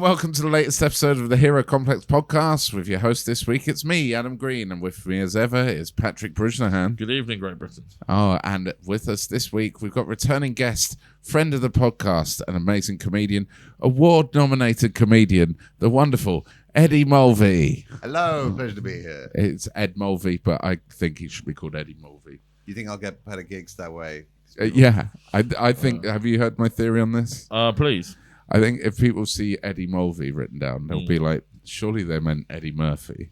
welcome to the latest episode of the Hero Complex podcast. With your host this week, it's me, Adam Green, and with me as ever is Patrick Brujnahan. Good evening, Great Britain. Oh, and with us this week, we've got returning guest, friend of the podcast, an amazing comedian, award-nominated comedian, the wonderful Eddie Mulvey. Hello, pleasure to be here. It's Ed Mulvey, but I think he should be called Eddie Mulvey. You think I'll get better gigs that way? Yeah, I think. Have you heard my theory on this? Please. I think if people see Eddie Mulvey written down, they'll be like, surely they meant Eddie Murphy.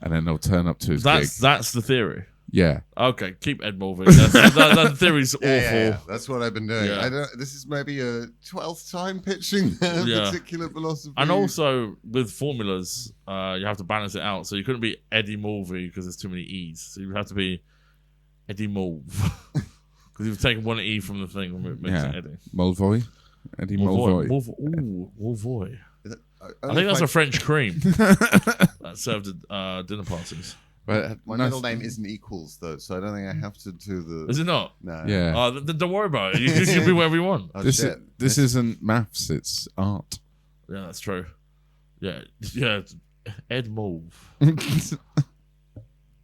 And then they'll turn up to his gig. That's the theory. Yeah. Okay, keep Ed Mulvey. That theory's awful. Yeah, that's what I've been doing. Yeah. This is maybe a 12th time pitching that particular philosophy. And also, with formulas, you have to balance it out. So you couldn't be Eddie Mulvey because there's too many E's. So you have to be Eddie Mulv. Because you've taken one E from the thing and it makes it Eddie. Mulvoy? Eddie Mulvoy. Ooh, Mulvoy. I think that's a French cream that's served at dinner parties. But my middle name isn't equals, though, so I don't think I have to do the... Is it not? No. Yeah. Then don't worry about it. You can be wherever you want. Oh, this isn't maths, it's art. Yeah, that's true. Yeah. Ed Mulv.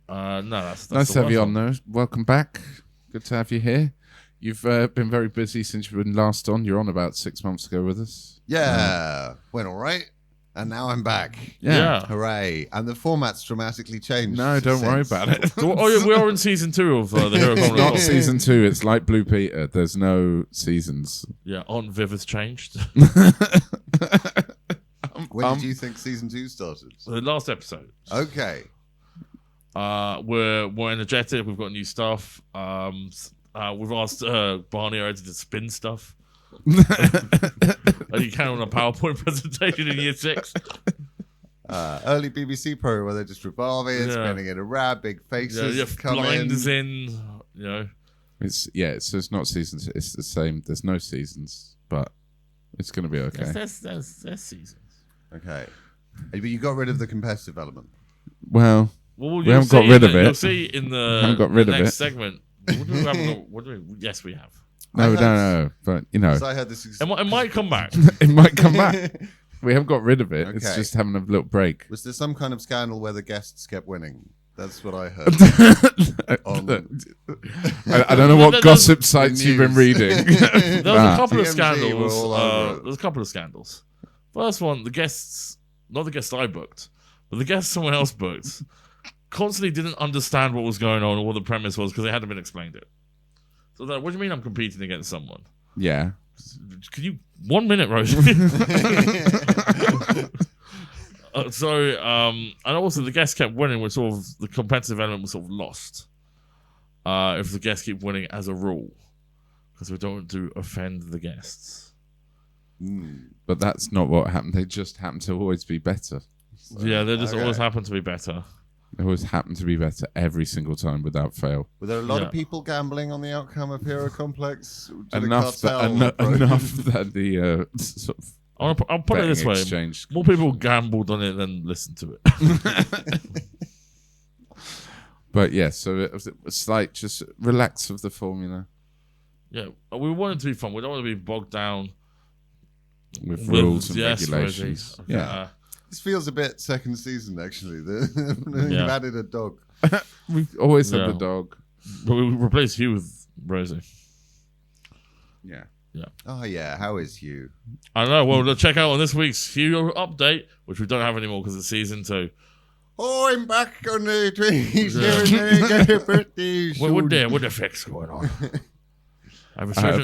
No, that's nice to have you one. on, though. Welcome back. Good to have you here. You've been very busy since you've been last on. You're on about 6 months ago with us. Yeah. Went all right. And now I'm back. Yeah. Hooray. And the format's dramatically changed. No, don't worry about it. We are in season 2 of the Hero It's Complex. not season 2. It's like Blue Peter. There's no seasons. Yeah, Aunt Viv has changed. When did you think season 2 started? The last episode. Okay. We're more energetic. We've got new stuff. We've asked Barney already to spin stuff. You can on a PowerPoint presentation in year 6. Early BBC program where they're just revolving, spinning in a rab, big faces come blinders in. You know. It's it's not seasons. It's the same. There's no seasons, but it's going to be okay. There's seasons. Okay. But you got rid of the competitive element. Well, we haven't got rid of it. You'll see in the next segment. Yes, we have. No. But, you know. I heard this it might come back. It might come back. We haven't got rid of it. Okay. It's just having a little break. Was there some kind of scandal where the guests kept winning? That's what I heard. I don't know what gossip sites you've been reading. There was a couple of TMZ scandals. There's a couple of scandals. First one, the guests, not the guests I booked, but the guests someone else booked, constantly didn't understand what was going on or what the premise was because they hadn't been explained it. So what do you mean I'm competing against someone? Yeah. Can you 1 minute, Rosie? And also the guests kept winning, which sort of the competitive element was sort of lost. If the guests keep winning as a rule, because we don't want to offend the guests. But that's not what happened. They just happen to always be better. So, yeah, they just always happen to be better. They always happen to be better every single time without fail. Were there a lot of people gambling on the outcome of Hero Complex? Enough that the sort of I'll put it this way: exchange. More people gambled on it than listened to it. But yeah, so it was like just relax with the formula. Yeah, we want it to be fun. We don't want to be bogged down with rules and regulations. Okay. Yeah. This feels a bit second season, actually. You've added a dog. We've always had the dog. But we replaced Hugh with Rosie. Yeah. Oh, yeah. How is Hugh? I don't know. Well, check out on this week's Hugh update, which we don't have anymore because it's season 2. Oh, I'm back on the 20s. What the effects going on? I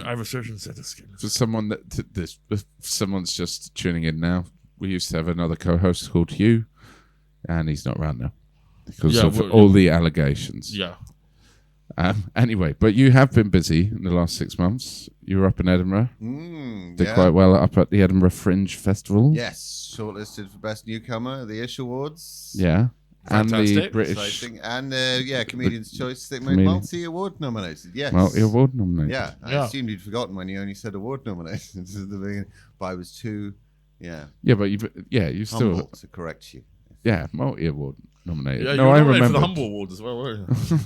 have a certain set of skills. For someone if someone's just tuning in now, we used to have another co-host called Hugh, and he's not around now because of all the allegations. Yeah. Anyway, but you have been busy in the last 6 months. You were up in Edinburgh. Did quite well up at the Edinburgh Fringe Festival. Yes, shortlisted for Best Newcomer at the Ish Awards. Yeah. Fantastic. And the British... Exciting. And, Comedian's Choice. They made multi-award nominated. Yes. Multi-award nominated. Yeah. I assumed you'd forgotten when you only said award nominated at the beginning. But I was too... Yeah. Yeah, but you still... humble to correct you. Yeah, multi-award nominated. Yeah, no, I remember for the Humble Award as well, weren't you?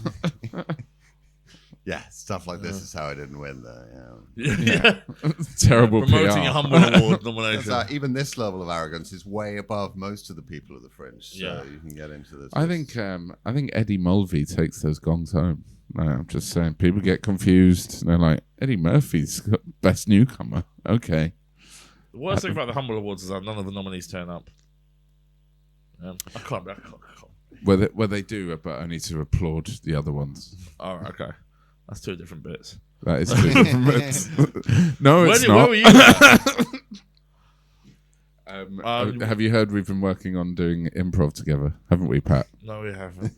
Yeah, stuff like this is how I didn't win there. Yeah. Terrible Promoting PR. a Humble Award nomination. Even this level of arrogance is way above most of the people of the Fringe. So you can get into this. I think Eddie Mulvey takes those gongs home. No, I'm just saying, people get confused. They're like, Eddie Murphy's best newcomer. Okay. The worst thing about the Humble Awards is that none of the nominees turn up. I can't. Where they do, but only to applaud the other ones. Oh, okay. That's two different bits. That is two different bits. No, it's not. Where were you at? Have you heard we've been working on doing improv together? Haven't we, Pat? No, we haven't.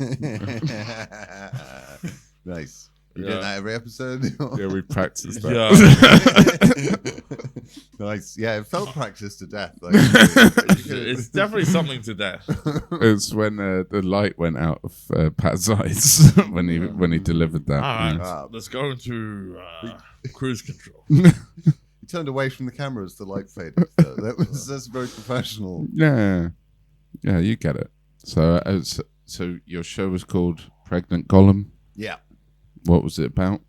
Nice. You get that every episode? Yeah, we practiced that. Yeah. Nice. Yeah, it felt practiced to death. Like, it's definitely something to death. It's when the light went out of Pat's eyes when he delivered that. All right, Wow. let's go into cruise control. He turned away from the camera as the light faded. So that's very professional. Yeah, you get it. So your show was called Pregnant Gollum. Yeah. What was it about?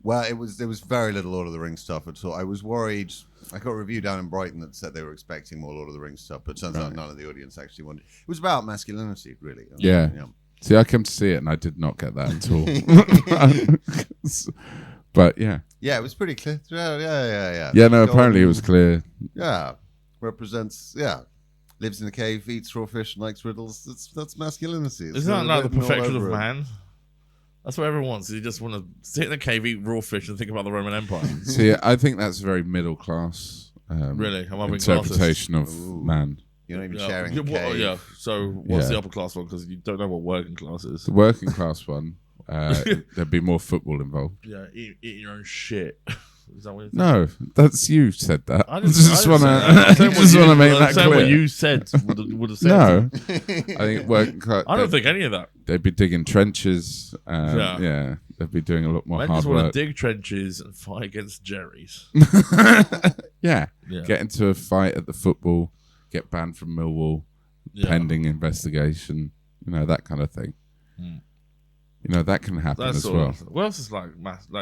Well, there was very little Lord of the Rings stuff at all. I was worried. I got a review down in Brighton that said they were expecting more Lord of the Rings stuff, but turns out none of the audience actually wanted. It was about masculinity, really. Yeah. See, I came to see it and I did not get that at all. But yeah. Yeah, it was pretty clear. Yeah. Yeah, no, apparently it was clear. Yeah. Represents, lives in a cave, eats raw fish, and likes riddles. That's masculinity. Isn't that like the perfection of man? That's what everyone wants. You just want to sit in a cave, eat raw fish, and think about the Roman Empire. See, I think that's a very middle class Really? Am I being interpretation of man. You're not even sharing a cave. Yeah. So what's the upper class one? Because you don't know what working class is. The working class one, there'd be more football involved. Yeah, eating your own shit. Is that what you're No, that's you said that. I I just want to make that clear. What you said would have said. No, I think working class. I don't think any of that. They'd be digging trenches. They'd be doing a lot more Men hard just want work. to dig trenches and fight against Jerry's. Yeah, get into a fight at the football, get banned from Millwall, pending investigation. That kind of thing. That can happen as well. What else is like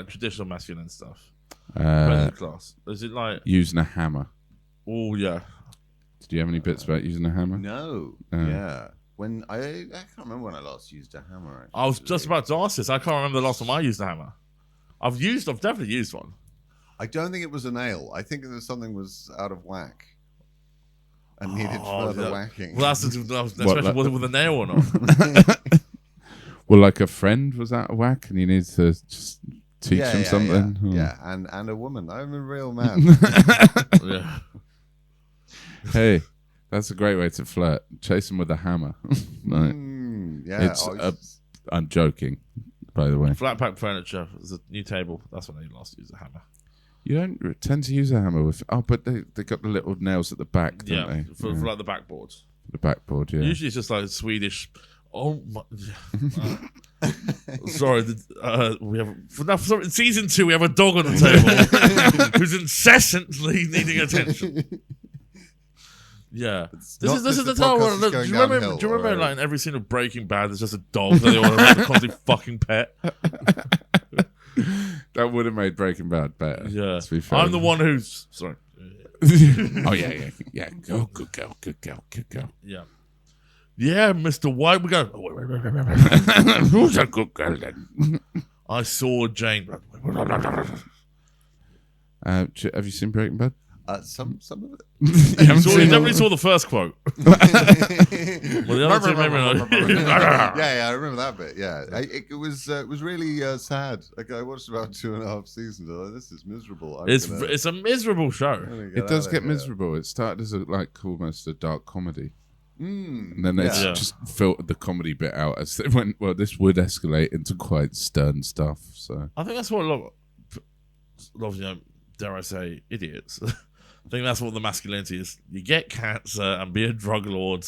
traditional masculine stuff? Class. Is it like using a hammer? Oh yeah. Did you have any bits about using a hammer? No. Yeah. When I can't remember when I last used a hammer. Actually. I was just about to ask this. I can't remember the last time I used a hammer. I've definitely used one. I don't think it was a nail. I think that something was out of whack and needed further whacking. Well, was it with a nail or not? Well, like a friend was out of whack and you need to just teach him something. Yeah, and a woman. I'm a real man. Yeah. Hey, that's a great way to flirt. Chase him with a hammer. I'm joking, by the way. Flat pack furniture is a new table. That's when I last used a hammer. You don't tend to use a hammer with. Oh, but they got the little nails at the back, don't they? For like the backboards. The backboard, yeah. Usually it's just like Swedish. Oh my! Sorry, we have in season 2 we have a dog on the table who's incessantly needing attention. Yeah, this is the time. Do you remember like in every scene of Breaking Bad, there's just a dog that they want to constantly fucking pet. That would have made Breaking Bad better. Yeah, to be fair. I'm the one who's sorry. Oh yeah. Go, good girl. Yeah. Yeah, Mr. White, we go. Who's a good girl then? I saw Jane. Have you seen Breaking Bad? Some of it. You definitely saw the first quote. Well, the other two maybe not. Yeah, I remember that bit. Yeah, it was really sad. Like, I watched about 2.5 seasons. Like, this is miserable. It's a miserable show. It does get miserable. It started as almost a dark comedy. And then they just filtered the comedy bit out as they went, well, this would escalate into quite stern stuff. So I think that's what a lot of dare I say, idiots. I think that's what the masculinity is. You get cancer and be a drug lord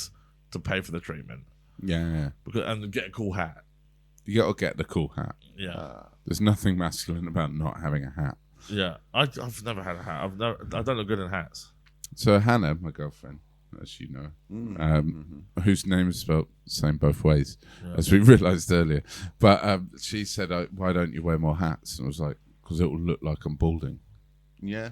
to pay for the treatment. Yeah. And get a cool hat. You got to get the cool hat. Yeah. There's nothing masculine about not having a hat. Yeah. I've never had a hat. I don't look good in hats. So Hannah, my girlfriend, as you know, whose name is spelled the same both ways, as we realised earlier. But she said, "Why don't you wear more hats?" And I was like, "Because it will look like I'm balding." Yeah.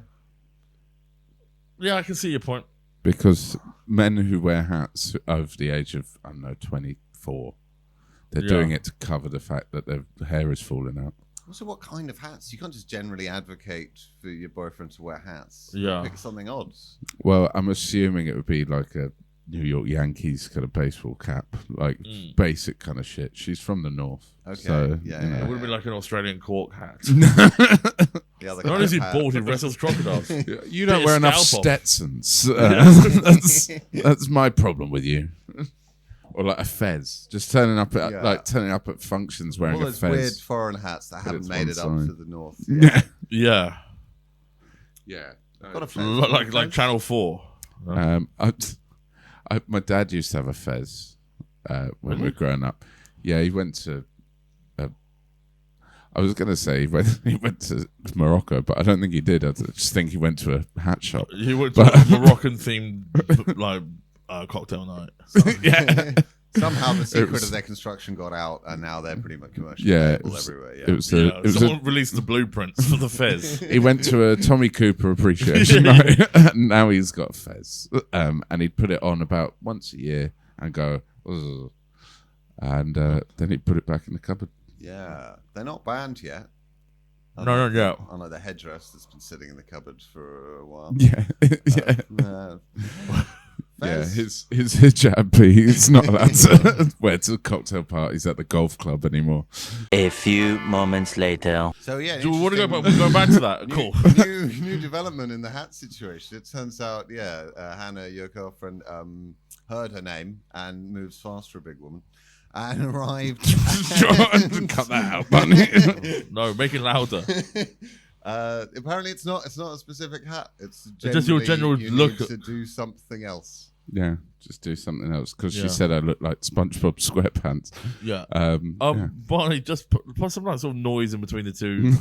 Yeah, I can see your point. Because men who wear hats over the age of, I don't know, 24, they're doing it to cover the fact that their hair is falling out. Also, what kind of hats? You can't just generally advocate for your boyfriend to wear hats. Yeah. Pick something odd. Well, I'm assuming it would be like a New York Yankees kind of baseball cap, like basic kind of shit. She's from the north. Okay. So, It would be like an Australian cork hat. Not only is he bald, he wrestles crocodiles. You don't wear enough Stetsons. That's my problem with you. Or like a fez, just turning up at functions wearing all a those fez. weird foreign hats that haven't made it up side. to the north. Yeah. Got a fez. Like Channel 4. My dad used to have a fez when we were growing up. Yeah, he went to. I was going to say he went to Morocco, but I don't think he did. I just think he went to a hat shop. He went to a Moroccan themed cocktail night. Yeah. Somehow the secret of their construction got out, and now they're pretty much commercially available everywhere. Yeah. Someone released the blueprints for the fez. He went to a Tommy Cooper appreciation night, and now he's got a fez. And he'd put it on about once a year and go, ugh. And then he'd put it back in the cupboard. Yeah, they're not banned yet. No, yeah. Unlike the headdress that's been sitting in the cupboard for a while. Yeah, yeah. His hijab, he's not allowed to wear to cocktail parties at the golf club anymore. A few moments later. So yeah, do we want to go back? We'll go back to that. Cool. New development in the hat situation. It turns out, Hannah, your girlfriend, heard her name and moves fast for a big woman. And arrived. Cut that out, Bunny. No, make it louder. Apparently, it's not a specific hat. It's just your general look to do something else. Yeah, just do something else because she said I look like SpongeBob SquarePants. Yeah. Barney, just put some like sort of noise in between the two,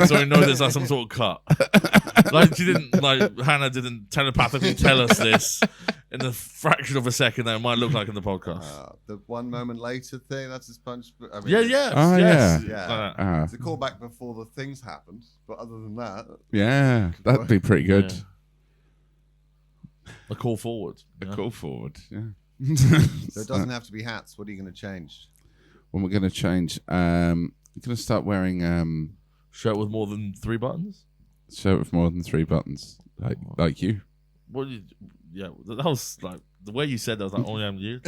so we know there's like some sort of cut. Like Hannah didn't telepathically tell us this in a fraction of a second that it might look like in the podcast. The one moment later thing, that's a SpongeBob. I mean, yes. It's a callback before the things happened, but other than that, that'd be pretty good. Yeah. A call forward. Call forward, yeah. So it doesn't have to be hats. What are you going to change? What we're going to change? We're going to start wearing shirt with more than 3 buttons. Shirt with more than 3 buttons, like you. What? That was like the way you said that. I was like, only I'm you.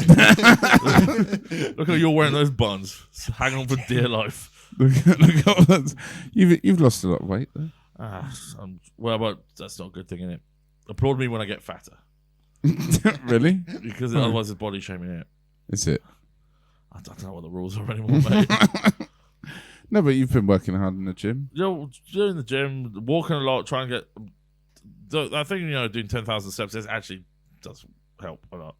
Look how you're wearing those buns, hanging on for dear life. Look at that. You've lost a lot of weight though. But that's not a good thing, is it? Applaud me when I get fatter. Really? Because otherwise it's body shaming it. Is it? I don't know what the rules are anymore, mate. No, but you've been working hard in the gym. Doing the gym, walking a lot, trying to get... I think, doing 10,000 steps actually does help a lot.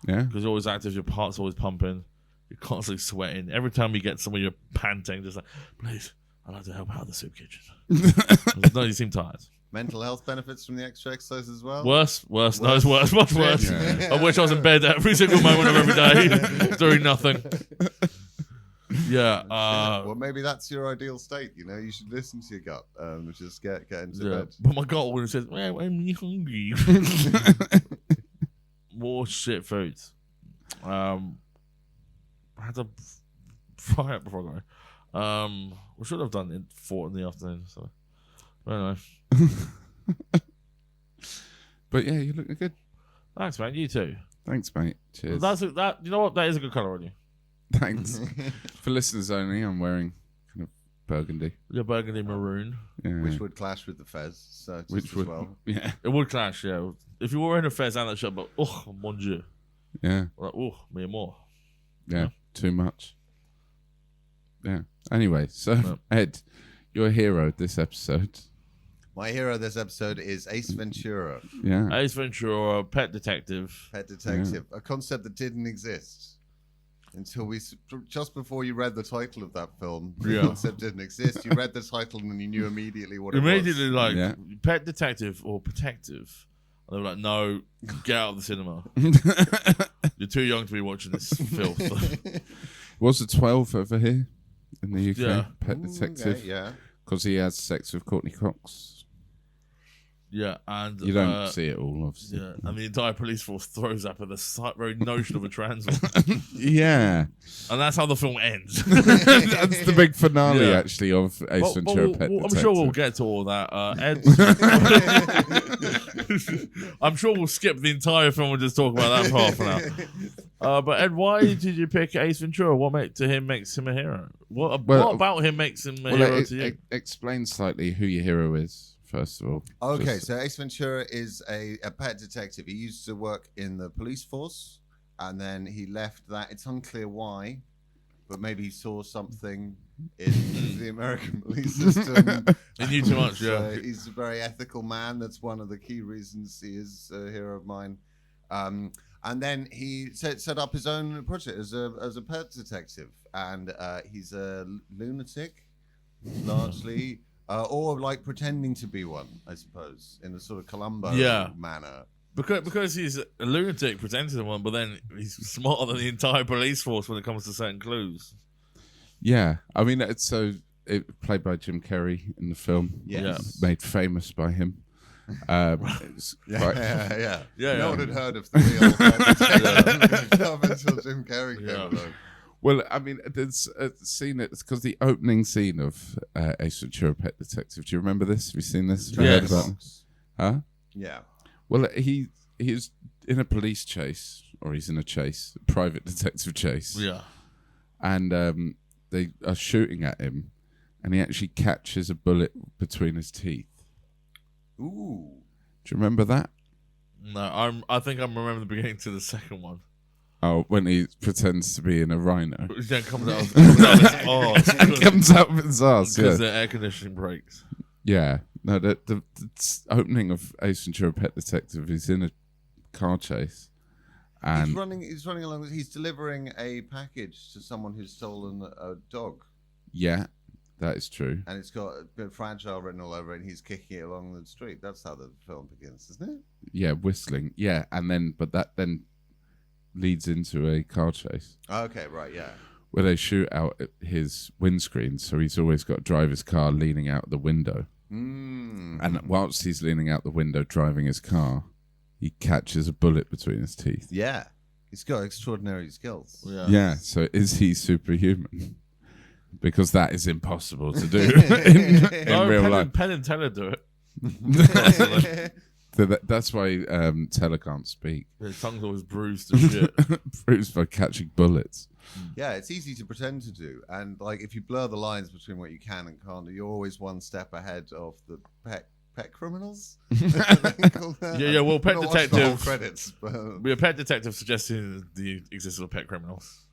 Yeah. Because you're always active, your heart's always pumping, you're constantly sweating. Every time you get somewhere, you're panting, just like, please, I'd like to help out the soup kitchen. No, you seem tired. Mental health benefits from the extra exercise as well? Worse. No, it's worse. Much worse. Yeah. I wish I was in bed every single moment of every day doing nothing. Yeah. Well, maybe that's your ideal state. You should listen to your gut. Just get into bed. But my gut always says, well, I'm hungry. More shit foods. I had to fry it before I go. We should have done it 4 in the afternoon. So, anyway. But yeah, you're looking good. Thanks, man. You too. Thanks, mate. Cheers. You know what? That is a good colour on you. Thanks. For listeners only, I'm wearing kind of burgundy. Yeah, burgundy maroon. Yeah. Which would clash with the fez. So Which would, well. Yeah. It would clash, yeah. If you were wearing a fez and that shirt, but mon dieu. Yeah. Like, me more. Yeah, too much. Yeah. Anyway, so Ed, your hero this episode. My hero this episode is Ace Ventura. Yeah. Ace Ventura, pet detective. Pet detective. Yeah. A concept that didn't exist until just before you read the title of that film. The concept didn't exist. You read the title and you knew immediately what it was. Pet detective or protective. And they were like, no, get out of the cinema. You're too young to be watching this filth. Was it 12 over here in the UK? Yeah. Pet Detective. Yeah. Because he has sex with Courtney Cox. Yeah, and You don't see it all, obviously. Yeah, and the entire police force throws up at the very notion of a trans woman. Yeah. And that's how the film ends. That's the big finale, actually, of Ace Ventura Pet Detective. I'm sure we'll get to all that. Ed, I'm sure we'll skip the entire film and just talk about that for half an hour. But Ed, why did you pick Ace Ventura? What makes him a hero? What about him makes him a hero to you? Explain slightly who your hero is, first of all. Okay, so Ace Ventura is a pet detective. He used to work in the police force, and then he left that. It's unclear why, but maybe he saw something in the American police system. He knew too much, yeah. So he's a very ethical man. That's one of the key reasons he is a hero of mine. And then he set up his own project as a pet detective, and he's a lunatic, largely. Or like pretending to be one, I suppose, in a sort of Columbo manner. Because he's a lunatic pretending to one, but then he's smarter than the entire police force when it comes to certain clues. Yeah, I mean, it's played by Jim Carrey in the film. Yes. Made famous by him. Yeah. No one had heard of the real up until Jim Carrey came along. Well, I mean, there's a scene. It's because the opening scene of Ace Ventura: Pet Detective. Do you remember this? Have you seen this? Have you heard about it? Huh? Yeah. Well, he's in a police chase, or he's in a private detective chase. Yeah. And they are shooting at him, and he actually catches a bullet between his teeth. Ooh. Do you remember that? No, I think I'm remembering the beginning to the second one. Oh, when he pretends to be in a rhino. Then comes out of his arse. Comes out of his arse, because the air conditioning breaks. Yeah. No, the opening of Ace Ventura: Pet Detective is in a car chase. And he's running along. He's delivering a package to someone who's stolen a dog. Yeah, that is true. And it's got a bit of fragile written all over it, and he's kicking it along the street. That's how the film begins, isn't it? Yeah, whistling. Yeah, but that then leads into a car chase. Okay, right, yeah. Where they shoot out at his windscreen, so he's always got to drive his car leaning out the window. And whilst he's leaning out the window driving his car, he catches a bullet between his teeth. Yeah. He's got extraordinary skills. Yeah, so is he superhuman? Because that is impossible to do in real life. Penn and Teller do it. So that's why Teller can't speak. His tongue's always bruised and shit. Bruised by catching bullets. Yeah, it's easy to pretend to do. And like if you blur the lines between what you can and can't do, you're always one step ahead of the pet criminals. Yeah, well, pet detective credits. But... We're a pet detective suggesting the existence of pet criminals.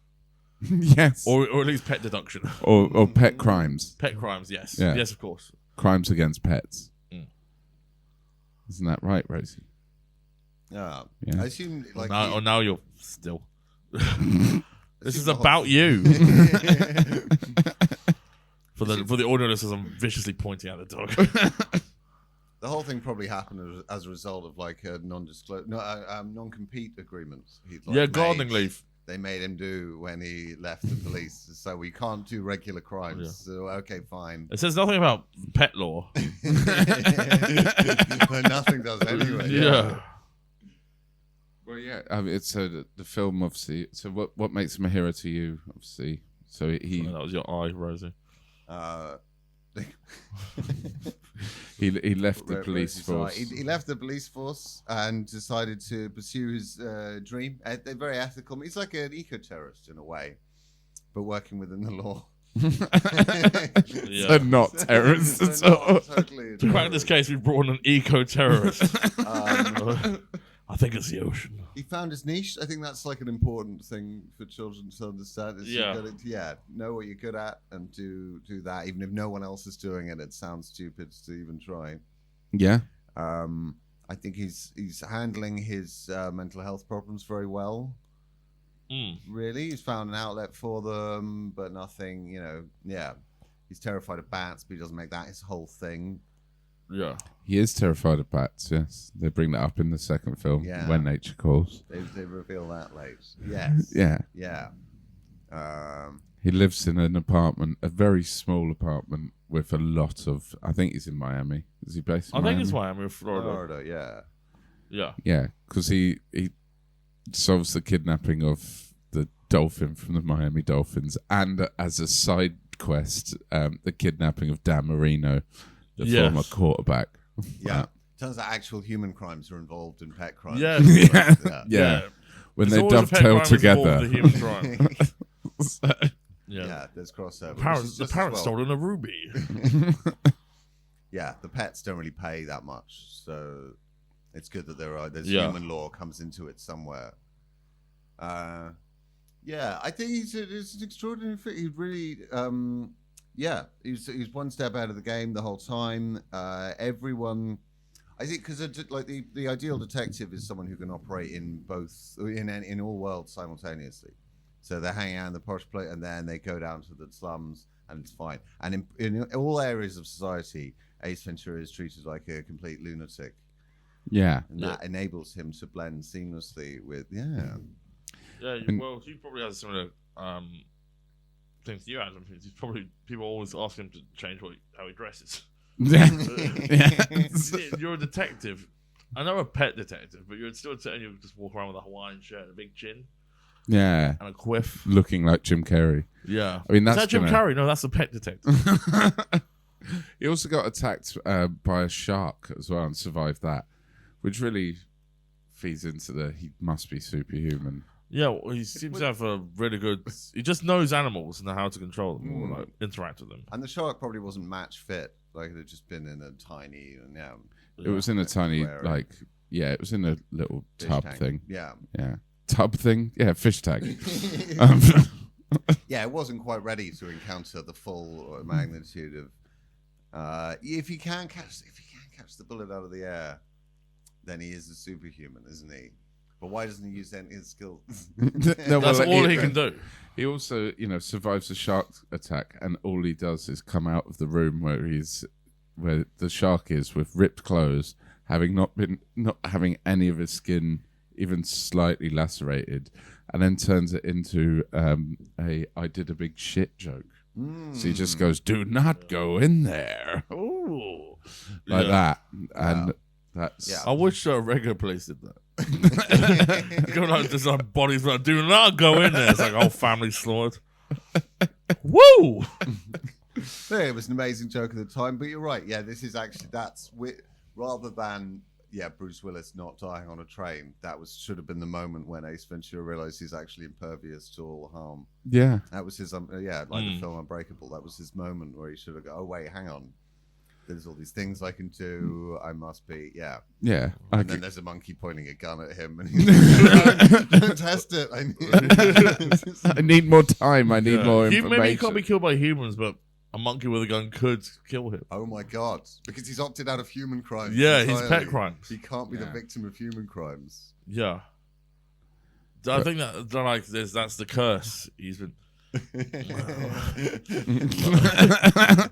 Yes. Or at least pet deduction. Or pet crimes. Pet crimes, yes. Yeah. Yes, of course. Crimes against pets. Isn't that right, Rosie? Yeah. Yeah. I assume like now you're still. This is about you. For the audio listeners, I'm viciously pointing at the dog. The whole thing probably happened as a result of like a non-compete agreement. Gardening leave. They made him do when he left the police, so we can't do regular crimes. Yeah. So okay, fine. It says nothing about pet law. Nothing does anyway. Yeah. Well, yeah. I mean, it's the film, obviously. So, what makes him a hero to you, obviously? So he. That was your eye, Rosie. He left the police force. He left the police force and decided to pursue his dream. They're very ethical. He's like an eco-terrorist in a way, but working within the law. So not terrorists at all. Totally to crack this case, we brought in an eco-terrorist. I think it's the ocean. He found his niche. I think that's like an important thing for children to understand. Is know what you're good at and do that. Even if no one else is doing it, it sounds stupid to even try. Yeah. I think he's handling his mental health problems very well. Really, he's found an outlet for them, but nothing. He's terrified of bats, but he doesn't make that his whole thing. Yeah. He is terrified of bats, yes. They bring that up in the second film, When Nature Calls. They reveal that late. Yes. Yeah. Yeah. He lives in an apartment, a very small apartment with a lot of... I think he's in Miami. Is he based in Miami? I think it's Miami or Florida. Florida, yeah. Yeah. Yeah, because he solves the kidnapping of the dolphin from the Miami Dolphins, and as a side quest, the kidnapping of Dan Marino, the former quarterback. Yeah. Turns out actual human crimes are involved in pet crimes. Yeah. Yeah. When There's they always a pet dovetail crime together. involved in the human crime. Yeah, there's crossover. The parents stolen a ruby. Yeah, the pets don't really pay that much, so it's good that there's human law comes into it somewhere. Yeah, I think it's an extraordinary thing. He really, he's one step out of the game the whole time. Everyone, I think, because like the ideal detective is someone who can operate in both in all worlds simultaneously. So they're hanging out in the posh place, and then they go down to the slums, and it's fine. And in all areas of society, Ace Ventura is treated like a complete lunatic. Yeah. And that enables him to blend seamlessly with, Yeah, well, he probably has similar things you had. He's probably, people always ask him to change how he dresses. You're a detective. I know a pet detective, but you're still a detective. You just walk around with a Hawaiian shirt and a big chin. Yeah. And a quiff. Looking like Jim Carrey. Yeah. I mean, that's Is that Jim Carrey? No, that's a pet detective. He also got attacked by a shark as well and survived that, which really feeds into he must be superhuman. Yeah, well, he seems to have a really good... He just knows animals and how to control them or like, interact with them. And the shark probably wasn't match fit. Like, it had just been in a tiny... It was in a tiny, it was in a little tub tank. thing. Yeah. Yeah. Tub thing? Yeah, fish tank. Yeah, it wasn't quite ready to encounter the full magnitude of... if he can catch the bullet out of the air, then he is a superhuman, isn't he? But why doesn't he use any of his skills? That's all he can do. He also, survives a shark attack, and all he does is come out of the room where the shark is with ripped clothes, not having any of his skin even slightly lacerated, and then turns it into I did a big shit joke. So he just goes, "Do not go in there." Ooh. Like that. And that's... I wish a regular place did that. There's like bodies, but do not go in there. It's like whole family slaughtered. Woo! Yeah, it was an amazing joke at the time, but you're right. Yeah, this is actually, rather than Bruce Willis not dying on a train, should have been the moment when Ace Ventura realized he's actually impervious to all harm. Yeah. That was his, the film Unbreakable. That was his moment where he should have gone, oh wait, hang on. There's all these things I can do. I must be, Yeah. And then there's a monkey pointing a gun at him, and he's like, don't test it. I need more time. I need more information. Maybe he can't be killed by humans, but a monkey with a gun could kill him. Oh my god! Because he's opted out of human crimes. Yeah, entirely. he's pet crimes. He can't be the victim of human crimes. Yeah, I think that's the curse. He's been.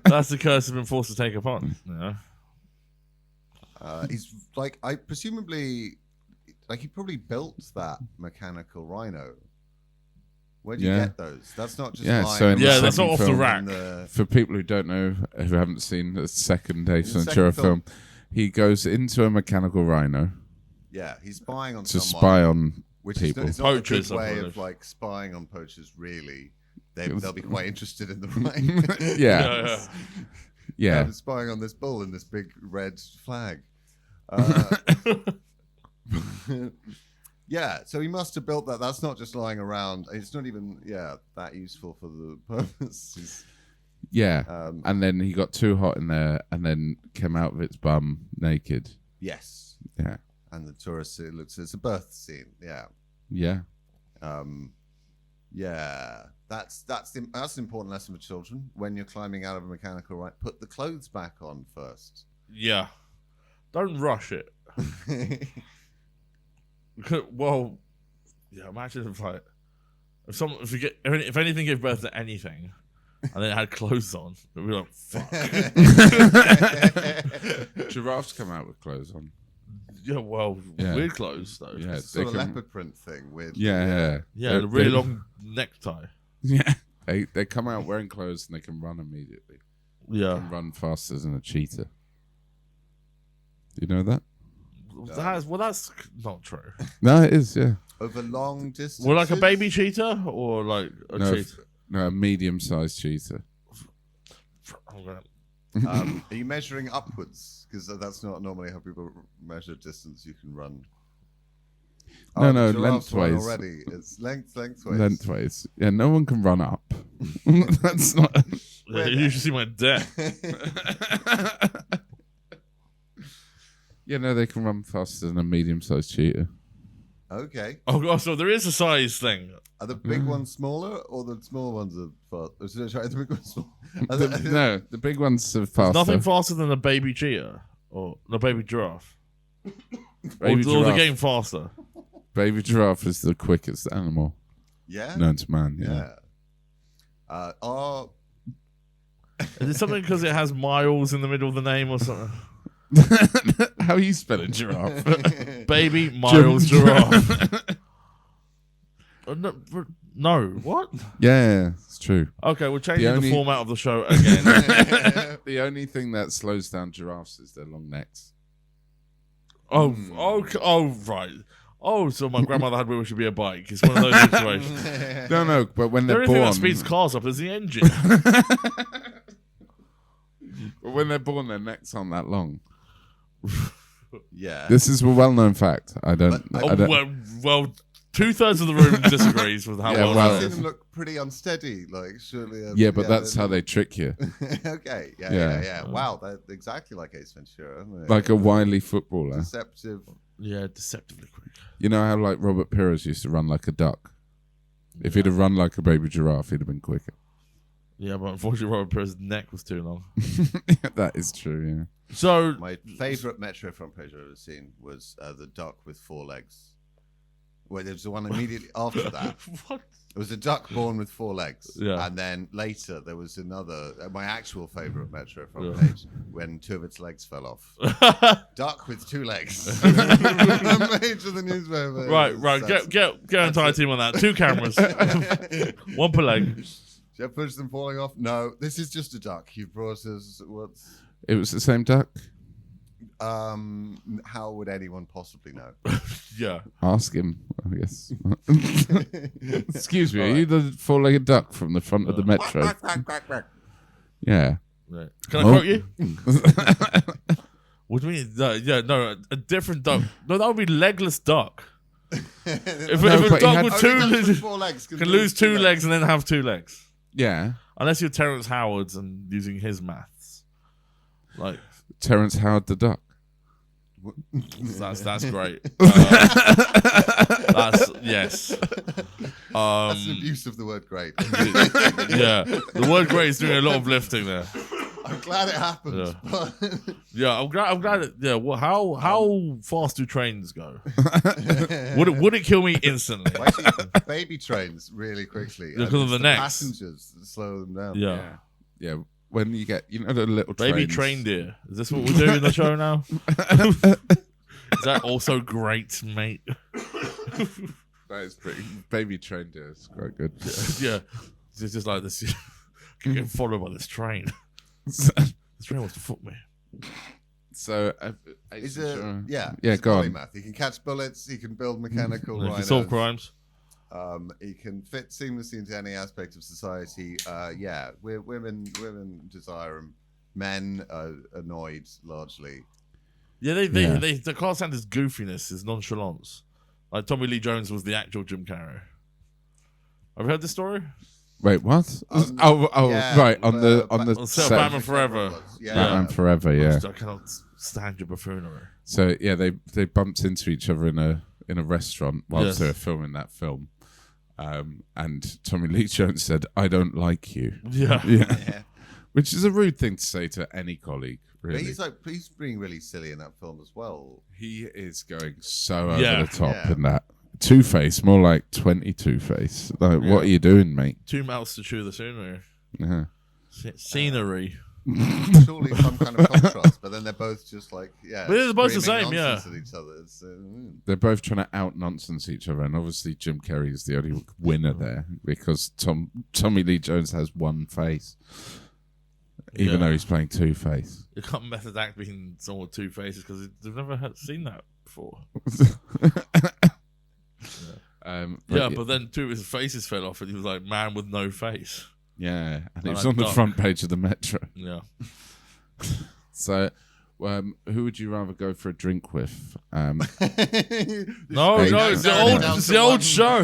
That's the curse he's been forced to take upon. He's like, he probably built that mechanical rhino. Where do you get those? That's not just that's not off the rack. For people who don't know, who haven't seen the second Ace Ventura film, he goes into a mechanical rhino. Yeah, he's spying on to someone, spy on which people. It's not poachers, a good way of like spying on poachers. Really, they'll be quite interested in the rhino. Yeah. I'm spying on this bull in this big red flag. Yeah, so he must have built that. That's not just lying around. It's not even, that useful for the purpose. And then he got too hot in there and then came out of its bum naked. Yes. Yeah. And the tourist, it's a birth scene. Yeah. Yeah. That's an important lesson for children. When you're climbing out of a mechanical ride, put the clothes back on first. Yeah. Don't rush it. Well, imagine if anything gave birth to anything, and then it had clothes on. And we were like, fuck. Giraffes come out with clothes on. Yeah, well, weird clothes though. Yeah, It's sort of leopard print thing. Weird. Yeah. Yeah, a really long necktie. Yeah. They come out wearing clothes and they can run immediately. Yeah. They can run faster than a cheetah. You know that? That's not true. No, it is, yeah. Over long distances. Well, like a baby cheetah or like a cheetah? No, a medium-sized cheetah. Are you measuring upwards? Because that's not normally how people measure distance you can run. No, the giraffe's lengthways. one already. It's lengthways. Lengthways. Yeah, no one can run up. That's not... Yeah, you should see my deck. Yeah, no, they can run faster than a medium-sized cheetah. Okay. Oh, God, so there is a size thing. Are the big ones smaller or the small ones are fast? Sorry, the big ones small. No, the big ones are faster. Nothing faster than a baby cheetah or a baby giraffe. Baby or the giraffe. game faster. Baby giraffe is the quickest animal Yeah. known to man. Yeah. Is it something because it has miles in the middle of the name or something? How you spell a giraffe? Baby Miles Giraffe. No, what? Yeah, it's true. Okay, we're changing the format of the show again. The only thing that slows down giraffes is their long necks. Right. Oh, so my grandmother had We Should Be a Bike. It's one of those situations. No, but when they're The only born, thing that speeds cars up is the engine. but when they're born, their necks aren't that long. Yeah. This is a well-known fact. I don't. Well, 2/3 of the room disagrees with how Yeah, well. well- I've seen them look pretty unsteady, like surely. Yeah, but that's how they trick you, Okay. Yeah. Yeah. Wow, they're exactly like Ace Ventura, aren't they? like a wily footballer. Deceptive. Yeah, deceptively quick. You know how like Robert Pires used to run like a duck. If he'd have run like a baby giraffe, he'd have been quicker. Yeah, but unfortunately, Robert Pires' neck was too long. That is true. Yeah. So My favourite Metro front page I've ever seen was the duck with 4 legs. Well, there's the one immediately after that. what? It was a duck born with 4 legs. Yeah. And then later there was another, my actual favourite Metro front Yeah. page, when 2 of its legs fell off. Duck with 2 legs. The page of the newspaper. Right. Get an entire team on that. 2 cameras, 1 per leg. Do you have footage of them falling off? No, this is just a duck. You brought us what's... It was the same duck. How would anyone possibly know? Yeah. Ask him, I guess. Excuse me, are you the 4-legged duck from the front of the metro? Yeah. Right. Can I quote you? What do you mean? No, a different duck. No, that would be legless duck. If a but he duck had- with Only ducks 2 with 4 legs can lose 2 legs and then have 2 legs. Yeah. Unless you're Terrence Howard's and using his maths. Like, Terrence Howard the duck. that's great. That's yes. That's an abuse of the word great. Yeah, the word great is doing a lot of lifting there. I'm glad it happened. Yeah, I'm glad. Yeah, well, how fast do trains go? Would it kill me instantly? Actually, baby trains really quickly. Yeah, because of the necks. Passengers that slow them down. Yeah. Yeah. When you get, the little Baby trains. train deer. Is this what we do in the show now? Is that also great, mate? That is pretty. Baby train deer is quite good. Yeah. It's just like this. Getting followed by this train. This train wants to fuck me. He's Yeah, go on. polymath. He can catch bullets. He can build mechanical He can rhinos. solve crimes. He can fit seamlessly into any aspect of society. Women desire him. Men are annoyed largely. Yeah, they can't stand his goofiness, his nonchalance. Like Tommy Lee Jones was the actual Jim Carrey. Have you heard this story? Wait, what? Yeah, right on the On set of set. Batman Forever. Yeah. Batman Forever, yeah. I cannot stand your buffoonery. So yeah, they bumped into each other in a restaurant whilst Yes. they were filming that film, and Tommy Lee Jones said, "I don't like you." Yeah. Yeah. Which is a rude thing to say to any colleague. But Really, he's being really silly in that film as well. he is going so over Yeah. the top Yeah. in that. Two-Face, more like 22-Face. Like, what are you doing, mate? 2 mouths to chew the sooner. Uh-huh. Scenery. Surely some kind of contrast, but then they're both just like, But they're both the same, at each other. They're both trying to out-nonsense each other, and obviously Jim Carrey is the only winner there because Tommy Lee Jones has one face, even though he's playing Two-Face. You can't method act being someone with two faces because they've never seen that before. But then two of his faces fell off, and he was like man with no face. Yeah, and it was on the front page of the Metro. Yeah. So, who would you rather go for a drink with? No, it's the old show.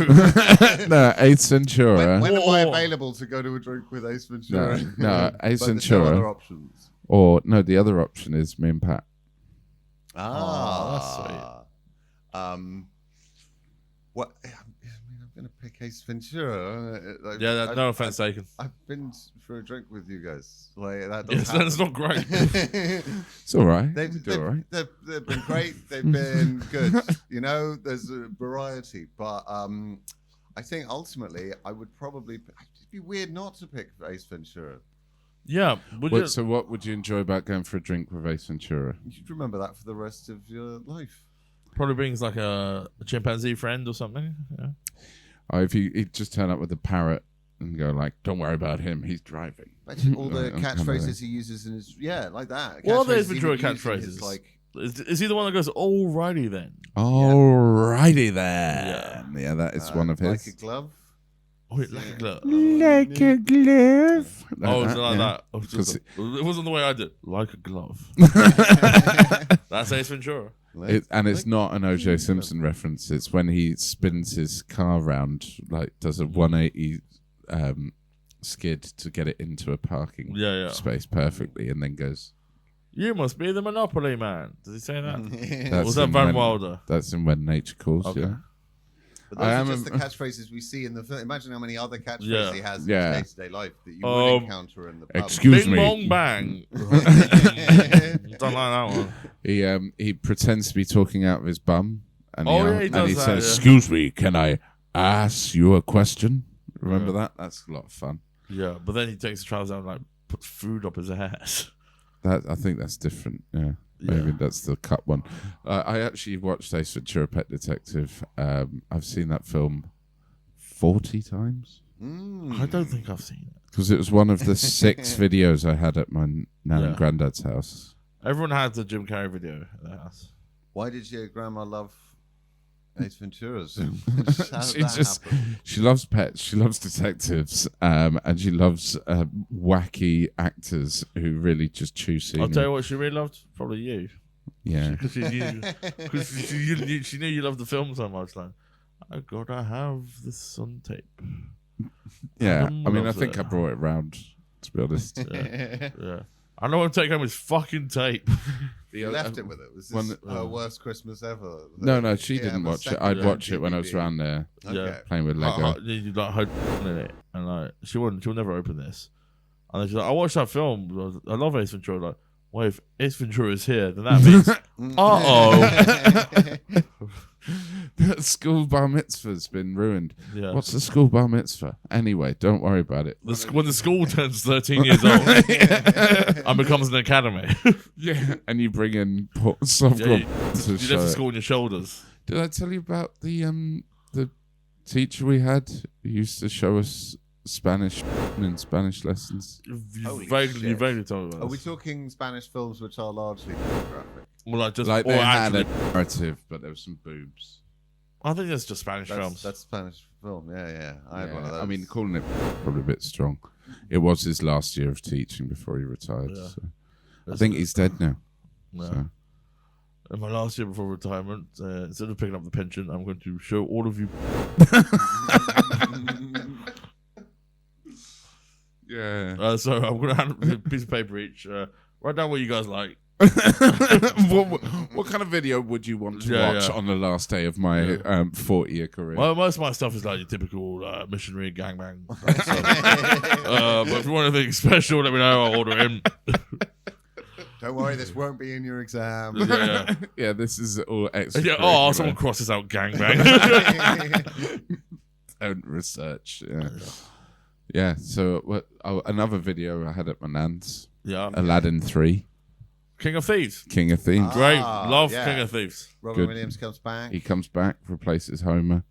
No, Ace Ventura. When am I available to go to a drink with Ace Ventura? No, Ace Ventura. No other options. Or, no, the other option is me and Pat. That's sweet. What? I'm going to pick Ace Ventura. No offense taken. I've been for a drink with you guys. Like that. That's not great. It's all right. They've been great. They've been good. You know, there's a variety, but I think ultimately I would probably. It'd be weird not to pick Ace Ventura. Yeah. So what would you enjoy about going for a drink with Ace Ventura? You should remember that for the rest of your life. Probably brings like a chimpanzee friend or something. Yeah. Oh, if he'd just turn up with a parrot and go like, "Don't worry about him, he's driving." Imagine all the catchphrases he uses in his like that. What are those Ventura catchphrases? Like, is he the one that goes, "Alrighty then"? Alrighty then. Yeah, that is one of his. Like a glove. Oh, like a glove. Like a glove. It's like that. It wasn't the way I did. Like a glove. That's Ace Ventura. It's not an O.J. Simpson reference. It's when he spins his car round, like does a 180 skid to get it into a parking space perfectly, and then goes, "You must be the Monopoly man." Does he say that? That's was that Van Wilder? That's in When Nature Calls. Okay. Yeah. But those are just the catchphrases we see in the film. Imagine how many other catchphrases he has in his day-to-day life that you would encounter in the pub. Excuse me. Bing bong bang. Don't like that one. He pretends to be talking out of his bum, and he says, that, "Excuse me, can I ask you a question?" Remember that? That's a lot of fun. Yeah, but then he takes the trousers out and like puts food up his ass. I think that's different. Yeah. Maybe that's the cut one. I actually watched Ace Ventura: Pet Detective. I've seen that film 40 times. I don't think I've seen it. Because it was one of the 6 videos I had at my nan and granddad's house. Everyone had the Jim Carrey video at their house. Why did your grandma love Ace Ventura's? She loves pets, she loves detectives, and she loves wacky actors who really just chew scenery. I'll tell you what she really loved, probably you. Yeah, because she knew you loved the film so much. Like, I gotta have this on tape. Yeah, I mean, I think I brought it round. To be honest, yeah. I know what to take home is fucking tape. You left it with it. Was this her worst Christmas ever? No, she didn't watch it. I'd watch it when I was around there playing with Lego. You like her in it, and like she'll never open this. And then she's like, I watched that film. I love Ace Ventura. Like, well, if Ace Ventura is here, then that means The school bar mitzvah's been ruined. Yeah. What's the school bar mitzvah? Anyway, don't worry about it. When the school turns 13 years old and becomes an academy. Yeah, and you bring in softcore. You left the school on your shoulders. Did I tell you about the teacher we had who used to show us Spanish in Spanish lessons? You vaguely told me about this. Are we talking Spanish films which are largely pornographic? Well, like they had a narrative, but there was some boobs. I think that's just Spanish films. That's Spanish film. Yeah. I had one of those. I mean, calling it probably a bit strong. It was his last year of teaching before he retired. Yeah. So. I think he's dead now. No. So. In my last year before retirement, instead of picking up the pension, I'm going to show all of you. Yeah. So I'm going to hand a piece of paper each. Write down what you guys like. What kind of video would you want to watch on the last day of my 40-year career? Well, most of my stuff is like your typical missionary gangbang stuff. But if you want anything special, let me know. I'll order in. Don't worry, this won't be in your exam. Yeah, this is all extra. Yeah, someone crosses out gangbang. Don't research. Yeah. Yeah. So another video I had at my nan's. Yeah. Aladdin 3. King of Thieves. King of Thieves. Great. Love King of Thieves. Robin Williams comes back. He comes back, replaces Homer.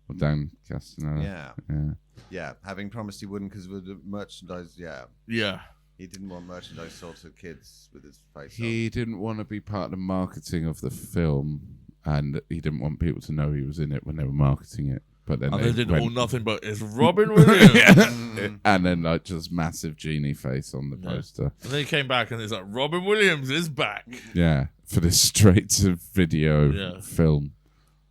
Or Dan Castellaneta. Yeah. Having promised he wouldn't because with the merchandise, Yeah. He didn't want merchandise sold to kids with his face He didn't want to be part of the marketing of the film, and he didn't want people to know he was in it when they were marketing it. But then they did all nothing but it's Robin Williams. And then like just massive genie face on the poster. And then he came back and it's like Robin Williams is back. Yeah, for this straight to video film.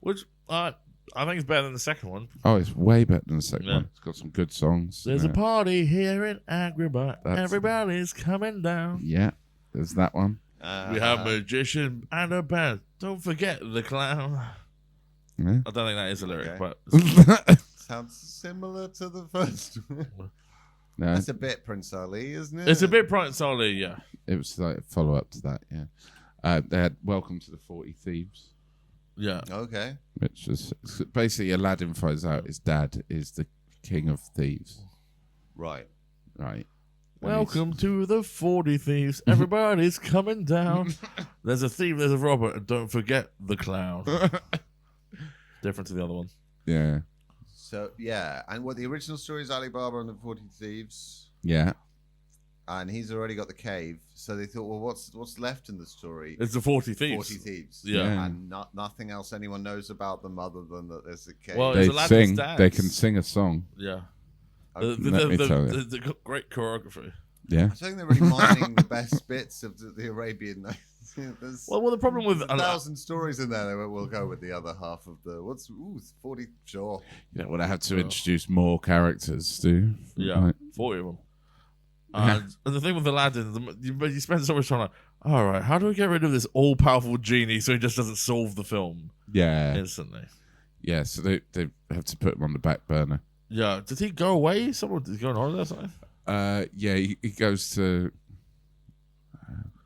Which I think it's better than the second one. Oh, it's way better than the second one. It's got some good songs. There's a party here in Agrabah. Everybody's coming down. Yeah, there's that one. We have a magician and a band. Don't forget the clown. Yeah. I don't think that is a lyric, but sounds similar to the first one. No, that's a bit Prince Ali, isn't it? It's a bit Prince Ali, yeah. It was like a follow up to that, yeah. They had Welcome to the 40 Thieves. Yeah. Okay. Which is basically Aladdin finds out his dad is the king of thieves. Right. Welcome to the 40 Thieves. Everybody's coming down. There's a thief, there's a robber, and don't forget the clown. Different to the other one. Yeah. So, and what the original story is Alibaba and the 40 Thieves. Yeah. And he's already got the cave. So they thought, well, what's left in the story? It's the 40 Thieves. 40 Thieves. Yeah. And nothing else anyone knows about them other than that there's a cave. Well, they sing. They can sing a song. Yeah. Let me tell you. The great choreography. Yeah. I think they're really mining the best bits of the Arabian Nights. Well, the problem with 1,000 stories in there. We'll go with the other half of the 40. Sure. Yeah, well, I have to introduce more characters, Stu. Yeah, right. 40 of them. And the thing with Aladdin, you spend so much time like, all right, how do we get rid of this all-powerful genie so he just doesn't solve the film? Yeah. Instantly. Yeah, so they have to put him on the back burner. Yeah. Did he go away? Someone did he go on holiday or something? Yeah, he goes to.